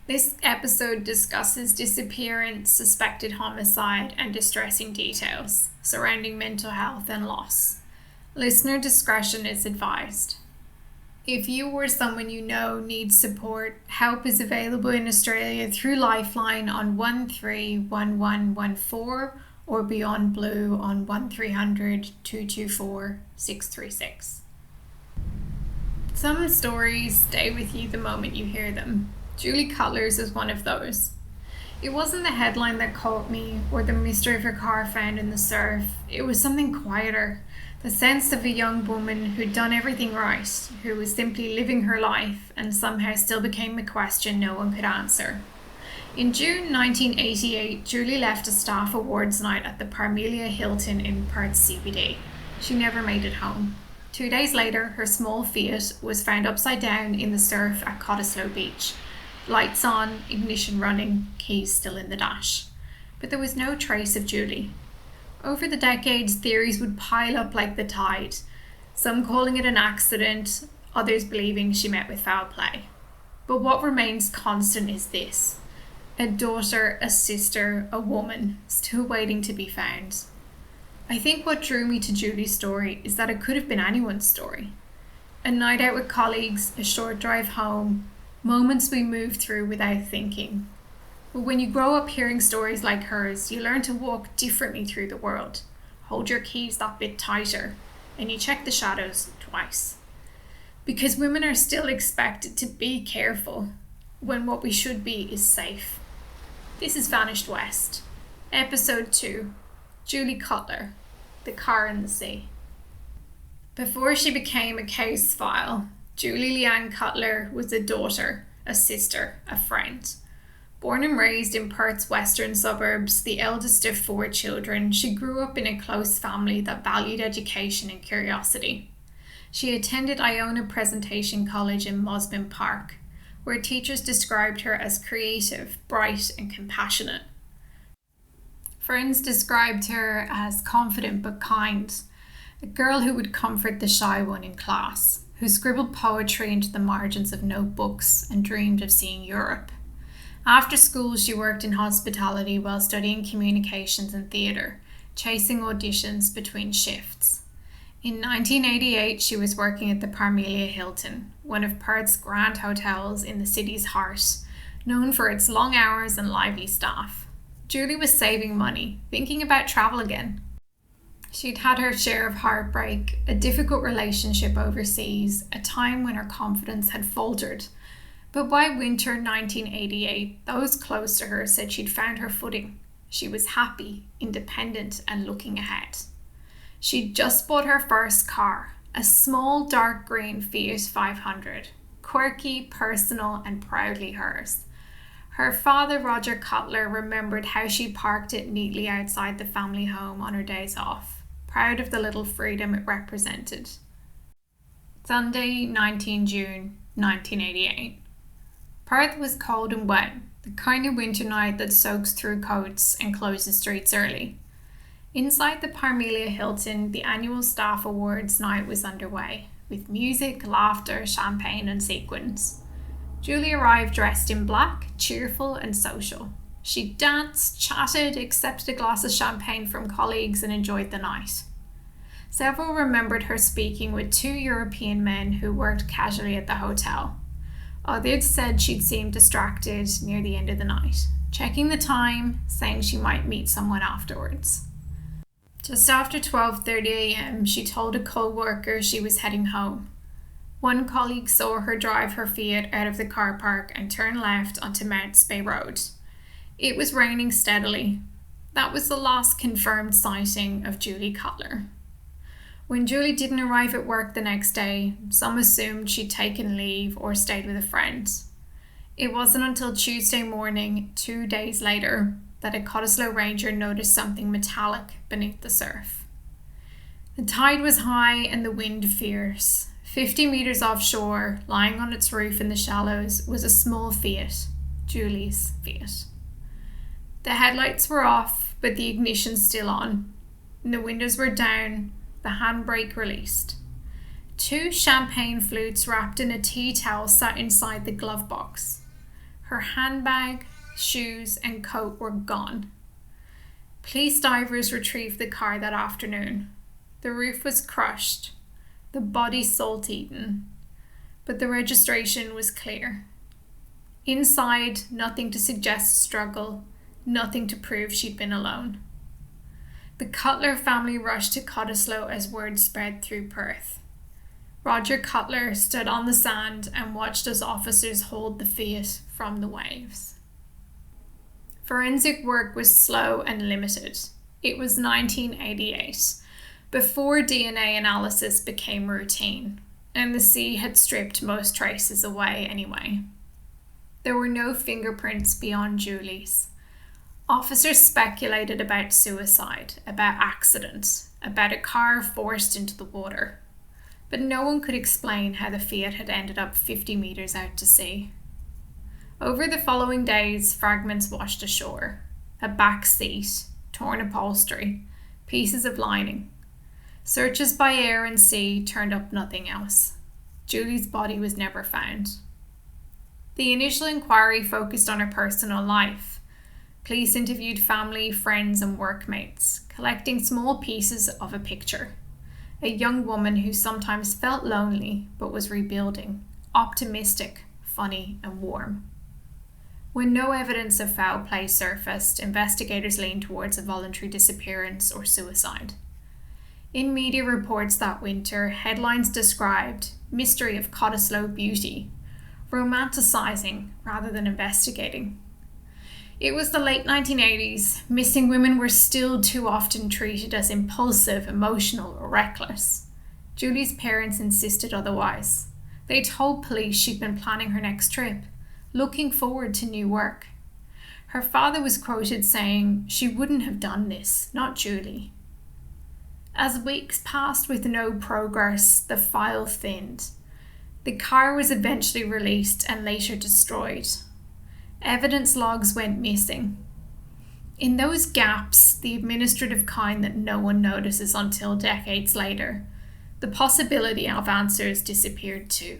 This episode discusses disappearance, suspected homicide, and distressing details surrounding mental health and loss. Listener discretion is advised. If you or someone you know needs support, help is available in Australia through Lifeline on 131114 or Beyond Blue on 1300 224 636. Some stories stay with you the moment you hear them. Julie Cutler's is one of those. It wasn't the headline that caught me or the mystery of her car found in the surf. It was something quieter. The sense of a young woman who'd done everything right, who was simply living her life and somehow still became a question no one could answer. In June 1988, Julie left a staff awards night at the Parmelia Hilton in Perth CBD. She never made it home. 2 days later, her small Fiat was found upside down in the surf at Cottesloe Beach. Lights on, ignition running, keys still in the dash. But there was no trace of Julie. Over the decades, theories would pile up like the tide, some calling it an accident, others believing she met with foul play. But what remains constant is this: a daughter, a sister, a woman, still waiting to be found. I think what drew me to Julie's story is that it could have been anyone's story. A night out with colleagues, a short drive home, moments we move through without thinking. But when you grow up hearing stories like hers, you learn to walk differently through the world, hold your keys that bit tighter, and you check the shadows twice. Because women are still expected to be careful when what we should be is safe. This is Vanished West, Episode 2, Julie Cutler, The Car in the Sea. Before she became a case file, Julie Leanne Cutler was a daughter, a sister, a friend. Born and raised in Perth's western suburbs, the eldest of 4 children, she grew up in a close family that valued education and curiosity. She attended Iona Presentation College in Mosman Park, where teachers described her as creative, bright, and compassionate. Friends described her as confident but kind, a girl who would comfort the shy one in class, who scribbled poetry into the margins of notebooks and dreamed of seeing Europe. After school, she worked in hospitality while studying communications and theatre, chasing auditions between shifts. In 1988, she was working at the Parmelia Hilton, one of Perth's grand hotels in the city's heart, known for its long hours and lively staff. Julie was saving money, thinking about travel again. She'd had her share of heartbreak, a difficult relationship overseas, a time when her confidence had faltered. But by winter 1988, those close to her said she'd found her footing. She was happy, independent, and looking ahead. She'd just bought her first car, a small dark green Fiat 500, quirky, personal, and proudly hers. Her father, Roger Cutler, remembered how she parked it neatly outside the family home on her days off, proud of the little freedom it represented. Sunday, 19 June 1988. Perth was cold and wet, the kind of winter night that soaks through coats and closes streets early. Inside the Parmelia Hilton, the annual staff awards night was underway, with music, laughter, champagne, and sequins. Julie arrived dressed in black, cheerful, and social. She danced, chatted, accepted a glass of champagne from colleagues, and enjoyed the night. Several remembered her speaking with 2 European men who worked casually at the hotel. Others said she'd seemed distracted near the end of the night, checking the time, saying she might meet someone afterwards. Just after 12:30 a.m, she told a co-worker she was heading home. One colleague saw her drive her Fiat out of the car park and turn left onto Mounts Bay Road. It was raining steadily. That was the last confirmed sighting of Julie Cutler. When Julie didn't arrive at work the next day, some assumed she'd taken leave or stayed with a friend. It wasn't until Tuesday morning, 2 days later, that a Cottesloe ranger noticed something metallic beneath the surf. The tide was high and the wind fierce. 50 metres offshore, lying on its roof in the shallows, was a small Fiat, Julie's Fiat. The headlights were off, but the ignition still on. The windows were down, the handbrake released. 2 champagne flutes wrapped in a tea towel sat inside the glove box. Her handbag, shoes, and coat were gone. Police divers retrieved the car that afternoon. The roof was crushed, the body salt-eaten, but the registration was clear. Inside, nothing to suggest a struggle, nothing to prove she'd been alone. The Cutler family rushed to Cottesloe as word spread through Perth. Roger Cutler stood on the sand and watched as officers hauled the Fiat from the waves. Forensic work was slow and limited. It was 1988, before DNA analysis became routine, and the sea had stripped most traces away anyway. There were no fingerprints beyond Julie's. Officers speculated about suicide, about accident, about a car forced into the water. But no one could explain how the Fiat had ended up 50 metres out to sea. Over the following days, fragments washed ashore. A back seat, torn upholstery, pieces of lining. Searches by air and sea turned up nothing else. Julie's body was never found. The initial inquiry focused on her personal life. Police interviewed family, friends, and workmates, collecting small pieces of a picture. A young woman who sometimes felt lonely but was rebuilding, optimistic, funny, and warm. When no evidence of foul play surfaced, investigators leaned towards a voluntary disappearance or suicide. In media reports that winter, headlines described "Mystery of Cottesloe Beauty," romanticising rather than investigating. It was the late 1980s. Missing women were still too often treated as impulsive, emotional, or reckless. Julie's parents insisted otherwise. They told police she'd been planning her next trip, looking forward to new work. Her father was quoted saying, "She wouldn't have done this, not Julie." As weeks passed with no progress, the file thinned. The car was eventually released and later destroyed. Evidence logs went missing. In those gaps, the administrative kind that no one notices until decades later, the possibility of answers disappeared too.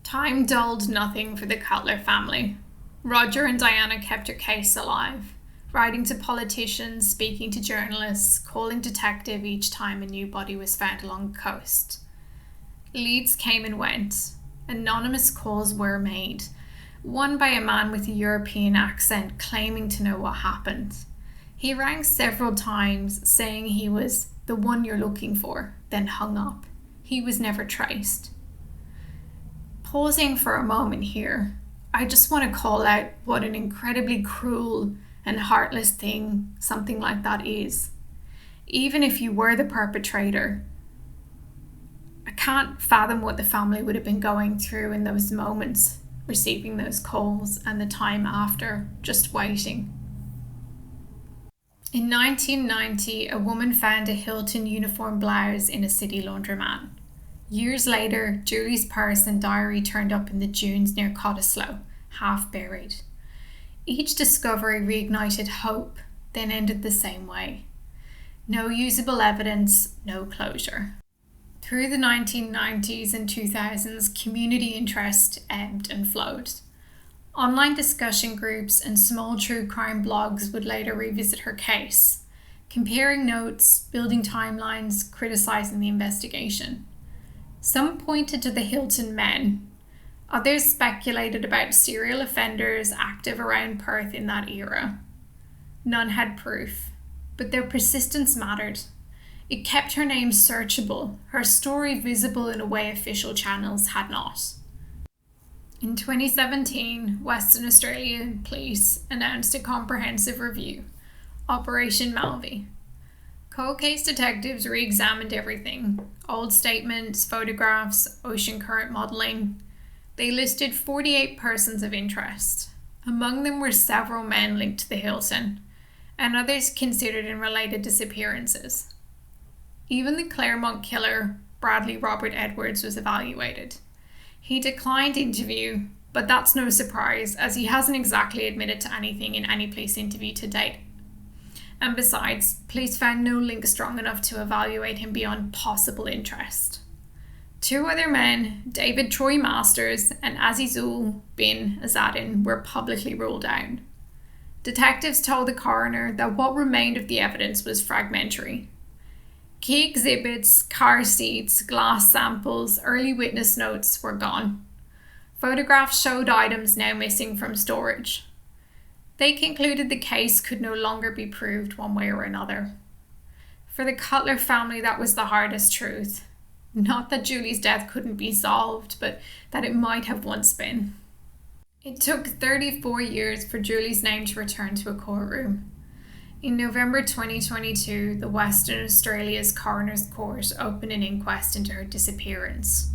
Time dulled nothing for the Cutler family. Roger and Diana kept her case alive, writing to politicians, speaking to journalists, calling detective each time a new body was found along the coast. Leads came and went. Anonymous calls were made, one by a man with a European accent claiming to know what happened. He rang several times saying he was the one you're looking for, then hung up. He was never traced. Pausing for a moment here, I just want to call out what an incredibly cruel and heartless thing something like that is. Even if you were the perpetrator, I can't fathom what the family would have been going through in those moments, receiving those calls and the time after, just waiting. In 1990, a woman found a Hilton uniform blouse in a city laundromat. Years later, Julie's purse and diary turned up in the dunes near Cottesloe, half buried. Each discovery reignited hope, then ended the same way. No usable evidence, no closure. Through the 1990s and 2000s, community interest ebbed and flowed. Online discussion groups and small true crime blogs would later revisit her case, comparing notes, building timelines, criticising the investigation. Some pointed to the Hilton men. Others speculated about serial offenders active around Perth in that era. None had proof, but their persistence mattered. It kept her name searchable, her story visible in a way official channels had not. In 2017, Western Australian Police announced a comprehensive review, Operation Malvi. Cold case detectives re-examined everything, old statements, photographs, ocean current modelling. They listed 48 persons of interest. Among them were several men linked to the Hilton, and others considered in related disappearances. Even the Claremont killer, Bradley Robert Edwards, was evaluated. He declined interview, but that's no surprise as he hasn't exactly admitted to anything in any police interview to date. And besides, police found no link strong enough to evaluate him beyond possible interest. Two other men, David Troy Masters and Azizul bin Azadin, were publicly ruled out. Detectives told the coroner that what remained of the evidence was fragmentary. Key exhibits, car seats, glass samples, early witness notes were gone. Photographs showed items now missing from storage. They concluded the case could no longer be proved one way or another. For the Cutler family, that was the hardest truth. Not that Julie's death couldn't be solved, but that it might have once been. It took 34 years for Julie's name to return to a courtroom. In November 2022, the Western Australia's Coroner's Court opened an inquest into her disappearance.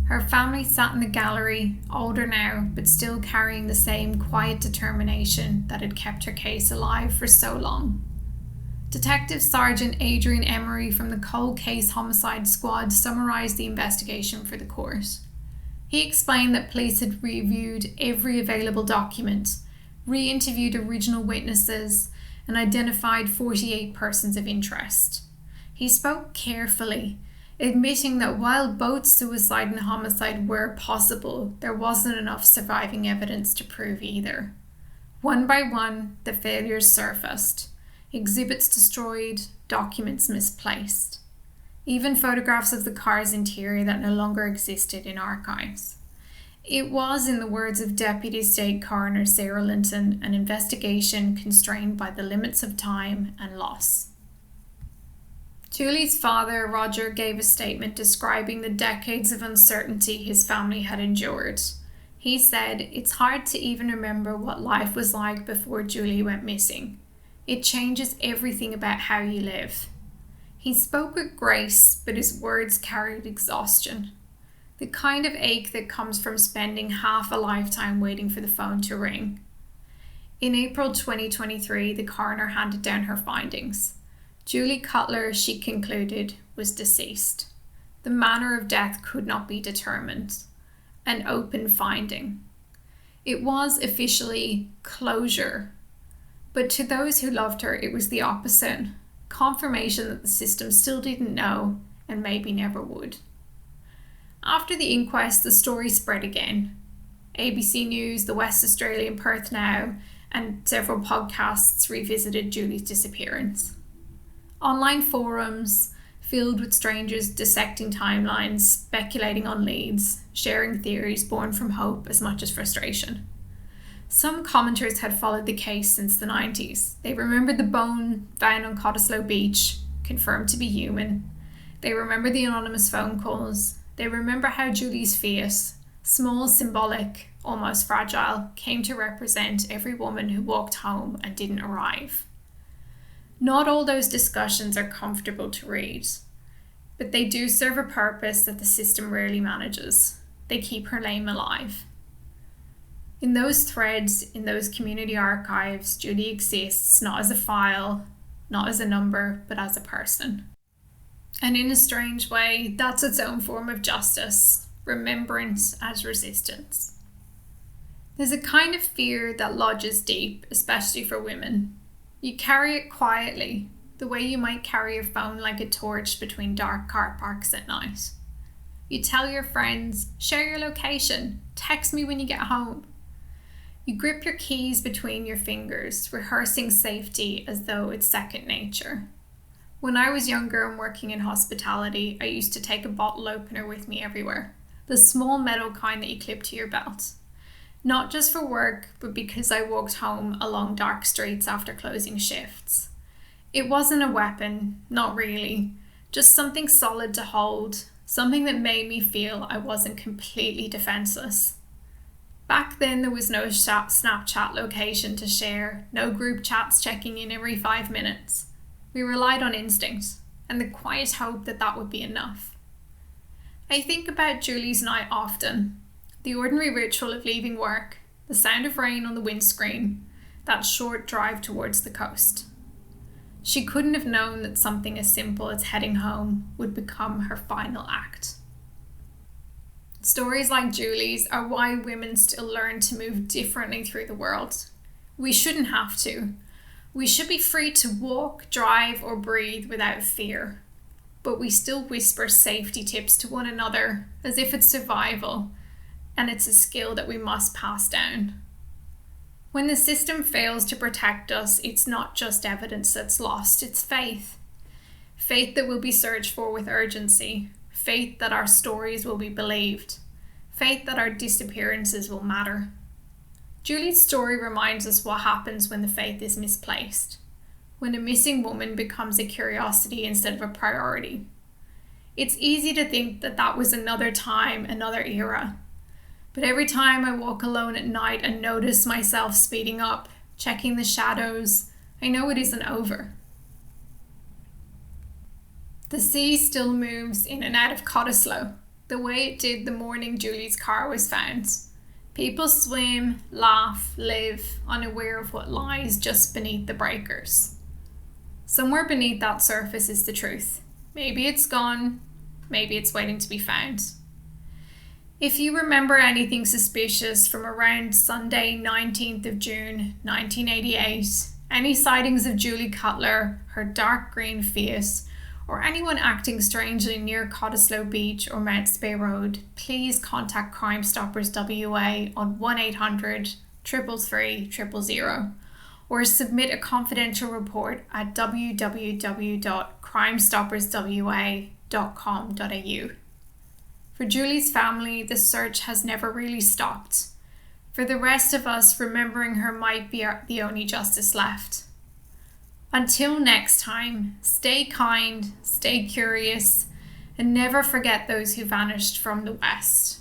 Her family sat in the gallery, older now, but still carrying the same quiet determination that had kept her case alive for so long. Detective Sergeant Adrian Emery from the Cold Case Homicide Squad summarised the investigation for the court. He explained that police had reviewed every available document, re-interviewed original witnesses, and identified 48 persons of interest. He spoke carefully, admitting that while both suicide and homicide were possible, there wasn't enough surviving evidence to prove either. One by one, the failures surfaced. Exhibits destroyed, documents misplaced. Even photographs of the car's interior that no longer existed in archives. It was, in the words of Deputy State Coroner Sarah Linton, an investigation constrained by the limits of time and loss. Julie's father, Roger, gave a statement describing the decades of uncertainty his family had endured. He said, "It's hard to even remember what life was like before Julie went missing. It changes everything about how you live." He spoke with grace, but his words carried exhaustion. The kind of ache that comes from spending half a lifetime waiting for the phone to ring. In April 2023, the coroner handed down her findings. Julie Cutler, she concluded, was deceased. The manner of death could not be determined. An open finding. It was officially closure. But to those who loved her, it was the opposite. Confirmation that the system still didn't know and maybe never would. After the inquest, the story spread again. ABC News, the West Australian Perth Now, and several podcasts revisited Julie's disappearance. Online forums filled with strangers dissecting timelines, speculating on leads, sharing theories born from hope as much as frustration. Some commenters had followed the case since the 90s. They remembered the bone found on Cottesloe Beach, confirmed to be human. They remember the anonymous phone calls. They remember how Julie's Fiat, small, symbolic, almost fragile, came to represent every woman who walked home and didn't arrive. Not all those discussions are comfortable to read, but they do serve a purpose that the system rarely manages. They keep her name alive. In those threads, in those community archives, Julie exists not as a file, not as a number, but as a person. And in a strange way, that's its own form of justice, remembrance as resistance. There's a kind of fear that lodges deep, especially for women. You carry it quietly, the way you might carry your phone like a torch between dark car parks at night. You tell your friends, share your location, text me when you get home. You grip your keys between your fingers, rehearsing safety as though it's second nature. When I was younger and working in hospitality, I used to take a bottle opener with me everywhere. The small metal kind that you clip to your belt. Not just for work, but because I walked home along dark streets after closing shifts. It wasn't a weapon, not really. Just something solid to hold, something that made me feel I wasn't completely defenseless. Back then, there was no Snapchat location to share, no group chats checking in every 5 minutes. We relied on instinct and the quiet hope that that would be enough. I think about Julie's night often. The ordinary ritual of leaving work, the sound of rain on the windscreen, that short drive towards the coast. She couldn't have known that something as simple as heading home would become her final act. Stories like Julie's are why women still learn to move differently through the world. We shouldn't have to. We should be free to walk, drive, or breathe without fear. but we still whisper safety tips to one another as if it's survival and it's a skill that we must pass down. When the system fails to protect us, it's not just evidence that's lost, it's faith. Faith that will be searched for with urgency. Faith that our stories will be believed. Faith that our disappearances will matter. Julie's story reminds us what happens when the faith is misplaced. When a missing woman becomes a curiosity instead of a priority. It's easy to think that that was another time, another era. But every time I walk alone at night and notice myself speeding up, checking the shadows, I know it isn't over. The sea still moves in and out of Cottesloe, the way it did the morning Julie's car was found. People swim, laugh, live, unaware of what lies just beneath the breakers. Somewhere beneath that surface is the truth. Maybe it's gone, maybe it's waiting to be found. If you remember anything suspicious from around Sunday 19th of June 1988, any sightings of Julie Cutler, her dark green Fiat, or anyone acting strangely near Cottesloe Beach or Mounts Bay Road, please contact Crime Stoppers WA on 1800 333 000 or submit a confidential report at www.crimestopperswa.com.au. For Julie's family, the search has never really stopped. For the rest of us, remembering her might be the only justice left. Until next time, stay kind, stay curious, and never forget those who vanished from the West.